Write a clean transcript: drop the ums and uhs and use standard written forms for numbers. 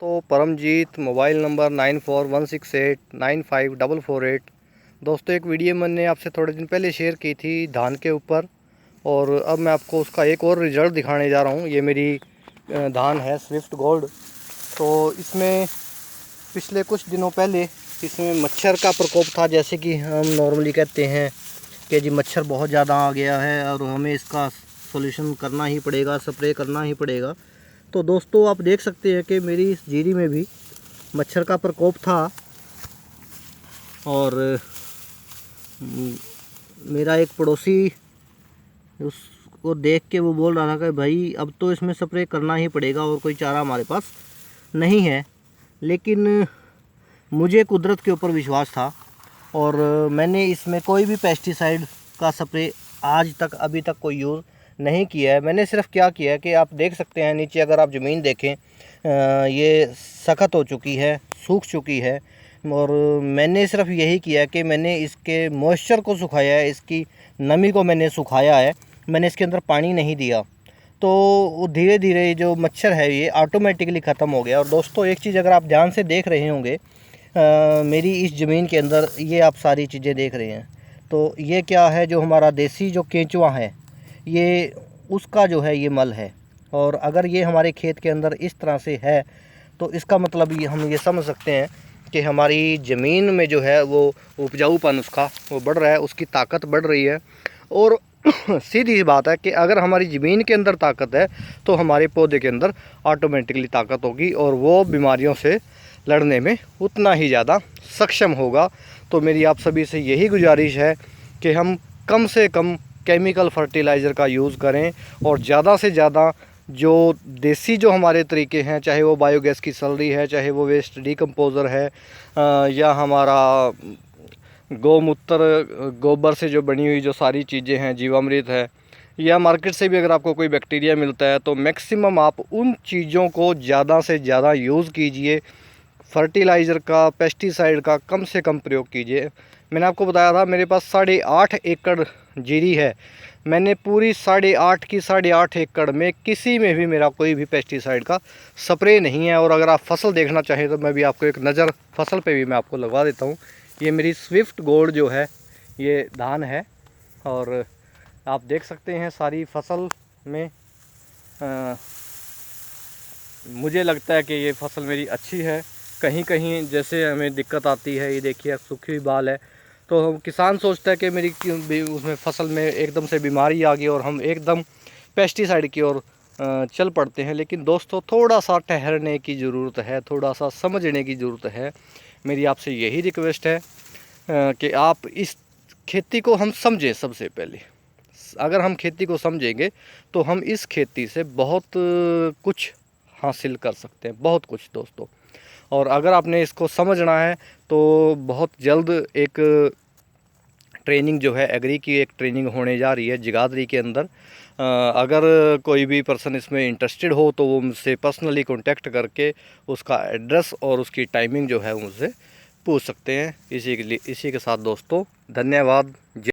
दोस्तों Paramjit, mobile number 9416895448। दोस्तों एक वीडियो मैंने आपसे थोड़े दिन पहले शेयर की थी धान के ऊपर, और अब मैं आपको उसका एक और रिज़ल्ट दिखाने जा रहा हूँ। ये मेरी धान है स्विफ्ट गोल्ड। तो इसमें पिछले कुछ दिनों पहले इसमें मच्छर का प्रकोप था, जैसे कि हम नॉर्मली कहते हैं कि जी मच्छर बहुत ज़्यादा आ गया है और हमें इसका सॉल्यूशन करना ही पड़ेगा, स्प्रे करना ही पड़ेगा। तो दोस्तों आप देख सकते हैं कि मेरी इस जीरी में भी मच्छर का प्रकोप था, और मेरा एक पड़ोसी उसको देख के वो बोल रहा था कि भाई अब तो इसमें स्प्रे करना ही पड़ेगा और कोई चारा हमारे पास नहीं है। लेकिन मुझे कुदरत के ऊपर विश्वास था और मैंने इसमें कोई भी पेस्टिसाइड का स्प्रे आज तक अभी तक कोई यूज़ नहीं किया है। मैंने सिर्फ क्या किया है कि आप देख सकते हैं नीचे, अगर आप ज़मीन देखें ये सख्त हो चुकी है, सूख चुकी है, और मैंने सिर्फ यही किया है कि मैंने इसके मॉइस्चर को सुखाया है, इसकी नमी को मैंने सुखाया है। मैंने इसके अंदर पानी नहीं दिया, तो धीरे धीरे जो मच्छर है ये ऑटोमेटिकली ख़त्म हो गया। और दोस्तों एक चीज़ अगर आप ध्यान से देख रहे होंगे, मेरी इस ज़मीन के अंदर ये आप सारी चीज़ें देख रहे हैं, तो ये क्या है, जो हमारा देसी जो केंचुआ है ये उसका जो है ये मल है। और अगर ये हमारे खेत के अंदर इस तरह से है तो इसका मतलब ये हम ये समझ सकते हैं कि हमारी ज़मीन में जो है वो उपजाऊपन उसका वो बढ़ रहा है, उसकी ताकत बढ़ रही है। और सीधी सी बात है कि अगर हमारी ज़मीन के अंदर ताकत है तो हमारे पौधे के अंदर ऑटोमेटिकली ताकत होगी और वो बीमारियों से लड़ने में उतना ही ज़्यादा सक्षम होगा। तो मेरी आप सभी से यही गुजारिश है कि हम कम से कम केमिकल फर्टिलाइज़र का यूज़ करें और ज़्यादा से ज़्यादा जो देसी जो हमारे तरीके हैं, चाहे वो बायोगैस की सलरी है, चाहे वो वेस्ट डिकम्पोज़र है, या हमारा गौमूत्र गोबर से जो बनी हुई जो सारी चीज़ें हैं, जीवामृत है, या मार्केट से भी अगर आपको कोई बैक्टीरिया मिलता है तो मैक्सिमम आप उन चीज़ों को ज़्यादा से ज़्यादा यूज़ कीजिए। फर्टिलाइज़र का, पेस्टिसाइड का कम से कम प्रयोग कीजिए। मैंने आपको बताया था मेरे पास 8.5 एकड़ जीरी है। मैंने पूरी 8.5 एकड़ में किसी में भी मेरा कोई भी पेस्टिसाइड का स्प्रे नहीं है। और अगर आप फसल देखना चाहें तो मैं भी आपको एक नज़र फसल पे भी मैं आपको लगवा देता हूँ। ये मेरी स्विफ्ट गोल्ड जो है ये धान है, और आप देख सकते हैं सारी फसल में मुझे लगता है कि ये फसल मेरी अच्छी है। कहीं कहीं जैसे हमें दिक्कत आती है, ये देखिए सूखी हुई बाल है, तो हम किसान सोचता है कि मेरी उसमें फसल में एकदम से बीमारी आ गई और हम एकदम पेस्टिसाइड की ओर चल पड़ते हैं। लेकिन दोस्तों थोड़ा सा ठहरने की ज़रूरत है, थोड़ा सा समझने की ज़रूरत है। मेरी आपसे यही रिक्वेस्ट है कि आप इस खेती को हम समझें। सबसे पहले अगर हम खेती को समझेंगे तो हम इस खेती से बहुत कुछ हासिल कर सकते हैं, बहुत कुछ दोस्तों। और अगर आपने इसको समझना है तो बहुत जल्द एक ट्रेनिंग जो है एग्री की एक ट्रेनिंग होने जा रही है जगाधरी के अंदर। अगर कोई भी पर्सन इसमें इंटरेस्टेड हो तो वो मुझसे पर्सनली कांटेक्ट करके उसका एड्रेस और उसकी टाइमिंग जो है मुझसे पूछ सकते हैं। इसी के साथ दोस्तों धन्यवाद।